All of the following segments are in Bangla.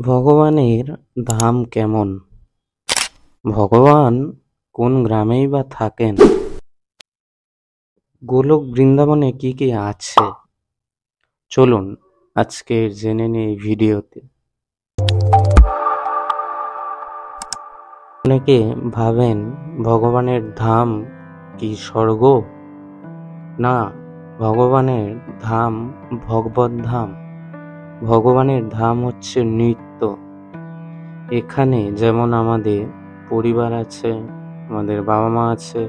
ভগবানের ধাম কেমন? ভগবান কোন গ্রামেই বা থাকেন? গোলক বৃন্দাবনে কি কি আছে? চলুন আজকের জেনে নিই এই ভিডিওতে। অনেকে ভাবেন ভগবানের ধাম কি স্বর্গ? না, ভগবানের ধাম ভগবত ধাম। ভগবানের ধাম হচ্ছে নিত্য। এখানে যেমন আমাদের পরিবার আছে, আমাদের বাবা মা আছে,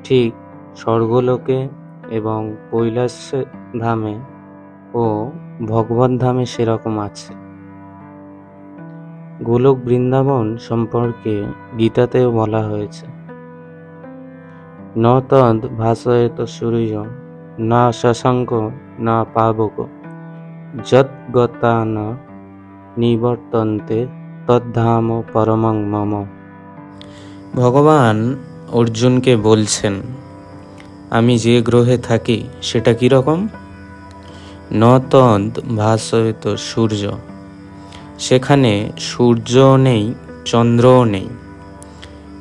ঠিক স্বর্গলোকে এবং কৈলাস ধামে ও ভগবত ধামে সেরকম আছে। গোলক বৃন্দাবন সম্পর্কে গীতাতেও বলা হয়েছে, ন তদ ভাসয়ত সূর্য না শশাঙ্ক না পাবক যৎ গতা ন নিবর্তন্তে তদ্ধাম পরমং মম। ভগবান অর্জুনকে বলছেন, আমি যে গ্রহে থাকি সেটা কীরকম? ন তদ ভাসয়ত সূর্য, সেখানে সূর্যও নেই, চন্দ্রও নেই।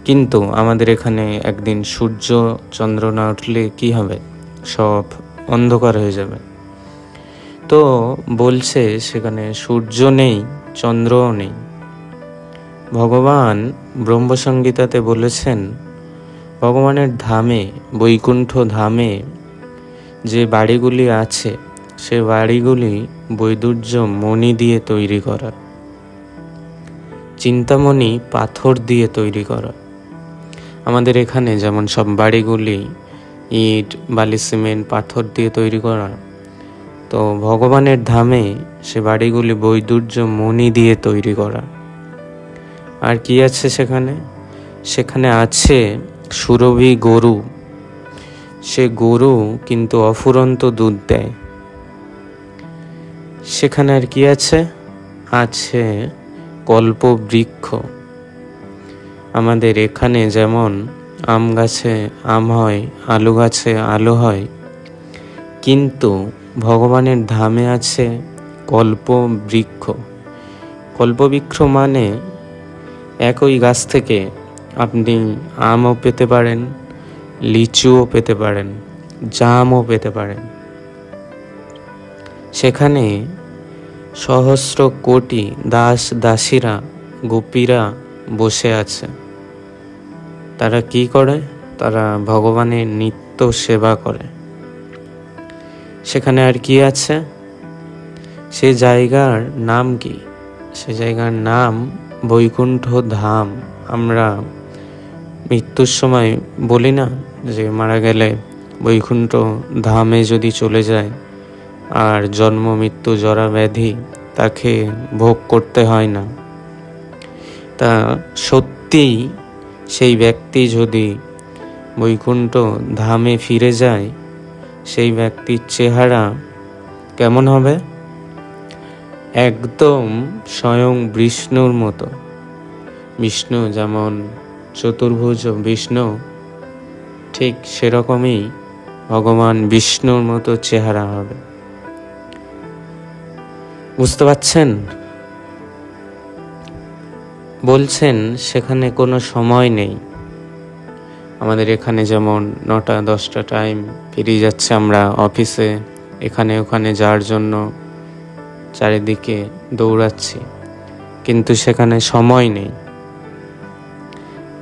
কিন্তু আমাদের এখানে একদিন সূর্য চন্দ্র না উঠলে কি হবে? সব অন্ধকার হয়ে যাবে। তো বলছে সেখানে সূর্য নেই, চন্দ্রও নেই। ভগবান ব্রহ্মসংগীতাতে বলেছেন, ভগবানের ধামে, বৈকুণ্ঠ ধামে যে বাড়িগুলি আছে সে বাড়িগুলি বৈদুর্য মণি দিয়ে তৈরি করা, চিন্তামণি পাথর দিয়ে তৈরি করা। আমাদের এখানে যেমন সব বাড়িগুলি ইট, বালি, সিমেন্ট, পাথর দিয়ে তৈরি করা, তো ভগবানের ধামে সে বাড়িগুলি বৈদুর্য মণি দিয়ে তৈরি করা। আর কি আছে সেখানে? সেখানে আছে সুরভি গরু। সে গরু কিন্তু অফুরন্ত দুধ দেয়। সেখানে আর কি আছে? আছে কল্প বৃক্ষ। আমাদের এখানে যেমন আম গাছে আম হয়, আলু গাছে আলু হয়, কিন্তু ভগবানের ধামে আছে কল্প বৃক্ষ। কল্পবৃক্ষ মানে একই গাছ থেকে আপনি আমও পেতে পারেন, লিচুও পেতে পারেন, জামও পেতে পারেন। সেখানে সহস্র কোটি দাস দাসীরা, গোপীরা বসে আছে। তারা কি করে? তারা ভগবানের নিত্য সেবা করে। সেখানে আর কি আছে? সে জায়গার নাম কি? সে জায়গার নাম বৈকুণ্ঠ ধাম। আমরা মৃত্যুর সময় বলি না যে মারা গেলে বৈকুণ্ঠ ধামে যদি চলে যায় আর জন্ম মৃত্যু জরা ব্যাধি তাকে ভোগ করতে হয় না। তা সত্যিই সেই ব্যক্তি যদি বৈকুণ্ঠ ধামে ফিরে যায়, সেই ব্যক্তির চেহারা কেমন হবে? একদম স্বয়ং বিষ্ণুর মতো। বিষ্ণু যেমন চতুর্ভুজ বিষ্ণু, ঠিক সেরকমই ভগবান বিষ্ণুর মতো চেহারা হবে। বুঝতে পারছেন? বলছেন সেখানে কোনো সময় নেই। আমাদের এখানে যেমন 9টা 10টা টাইম পেরিয়ে যাচ্ছে, আমরা অফিসে এখানে ওখানে যাওয়ার জন্য চারিদিকে দৌড়াচ্ছি, কিন্তু সেখানে সময় নেই।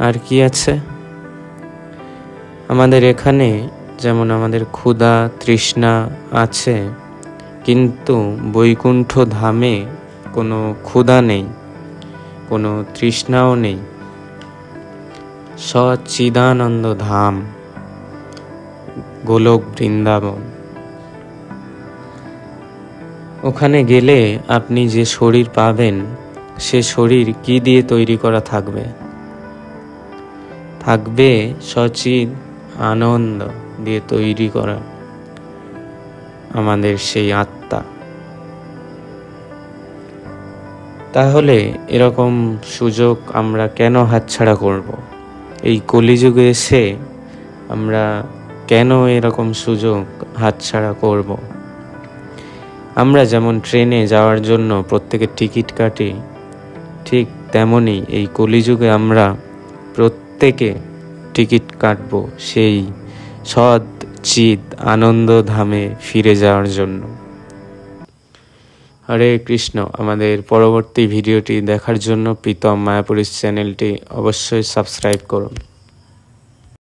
আর কি আছে? আমাদের এখানে যেমন আমাদের ক্ষুধা তৃষ্ণা আছে, কিন্তু বৈকুণ্ঠ ধামে কোনো ক্ষুধা নেই, কোনো তৃষ্ণাও নেই। সচ্চিদানন্দ ধাম, গোলক বৃন্দাবন। ওখানে গেলে আপনি যে শরীর পাবেন, সে শরীর কি দিয়ে তৈরি করা থাকবে? থাকবে সচিদ আনন্দ দিয়ে তৈরি করা আমাদের সেই আত্মা। তাহলে এরকম সুযোগ আমরা কেন হাতছাড়া করব? এই কলিযুগে এসে আমরা কেন এরকম সুযোগ হাতছাড়া করব? আমরা যেমন ট্রেনে যাওয়ার জন্য প্রত্যেকে টিকিট কাটি, ঠিক তেমনই এই কলিযুগে আমরা প্রত্যেকে টিকিট কাটবো সেই সৎ চিত আনন্দ ধামে ফিরে যাওয়ার জন্য। হরে কৃষ্ণ। আমাদের পরবর্তী ভিডিওটি দেখার জন্য প্রীতম মায়াপুরীর চ্যানেলটি অবশ্যই সাবস্ক্রাইব করুন।